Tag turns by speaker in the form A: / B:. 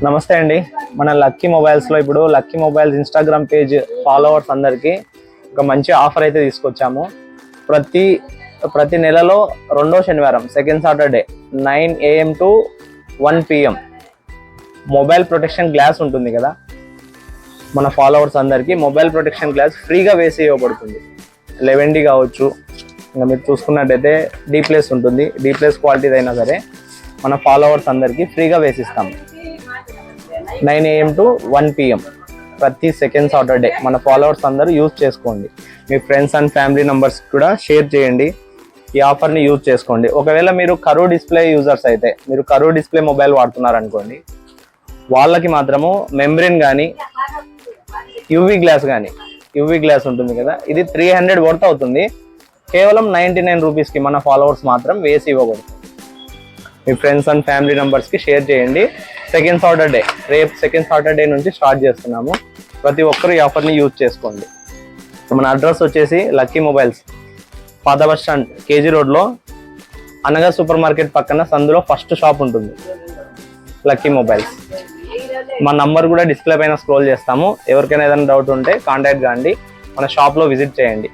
A: నమస్తే అండి. మన లక్కీ మొబైల్స్లో ఇప్పుడు lucky mobiles Instagram page followers అందరికీ ఒక మంచి ఆఫర్ అయితే తీసుకొచ్చాము. ప్రతి నెలలో రెండో శనివారం second Saturday 9 AM to 1 PM mobile protection glass ఉంటుంది కదా, మన ఫాలోవర్స్ అందరికీ మొబైల్ ప్రొటెక్షన్ గ్లాస్ ఫ్రీగా వేసి ఇవ్వబడుతుంది. 11D కావచ్చు, ఇంకా మీరు చూసుకున్నట్టయితే డీప్లెస్ ఉంటుంది, డీప్లెస్ క్వాలిటీ అయినా సరే మన ఫాలోవర్స్ అందరికీ ఫ్రీగా వేసిస్తాము. 9 AM to 1 PM ప్రతి సెకండ్ సాటర్డే మన ఫాలోవర్స్ అందరూ యూజ్ చేసుకోండి. మీ ఫ్రెండ్స్ అండ్ ఫ్యామిలీ మెంబర్స్ కూడా షేర్ చేయండి. ఈ ఆఫర్ని యూజ్ చేసుకోండి. ఒకవేళ మీరు కరూర్ డిస్ప్లే యూజర్స్ అయితే, మీరు కరూర్ డిస్ప్లే మొబైల్ వాడుతున్నారు అనుకోండి, వాళ్ళకి మాత్రము మెంబ్రెయిన్ కానీ యూవీ గ్లాస్ ఉంటుంది కదా, ఇది 300 వర్త్ అవుతుంది. కేవలం 99 రూపీస్కి మన ఫాలోవర్స్ మాత్రం వేసి ఇవ్వబడుతుంది. మీ ఫ్రెండ్స్ అండ్ ఫ్యామిలీ మెంబర్స్కి షేర్ చేయండి. రేపు సెకండ్ సాటర్డే నుంచి స్టార్ట్ చేస్తున్నాము. ప్రతి ఒక్కరు ఈ ఆఫర్ని యూజ్ చేసుకోండి. మన అడ్రస్ వచ్చేసి లక్కీ మొబైల్స్, పాత బస్ స్టాండ్, కేజీ రోడ్లో అనగా సూపర్ మార్కెట్ పక్కన సందులో ఫస్ట్ షాప్ ఉంటుంది లక్కీ మొబైల్స్. మా నంబర్ కూడా డిస్ప్లే పైన స్క్రోల్ చేస్తాము. ఎవరికైనా ఏదైనా డౌట్ ఉంటే కాంటాక్ట్ కాండి, మన షాప్లో విజిట్ చేయండి.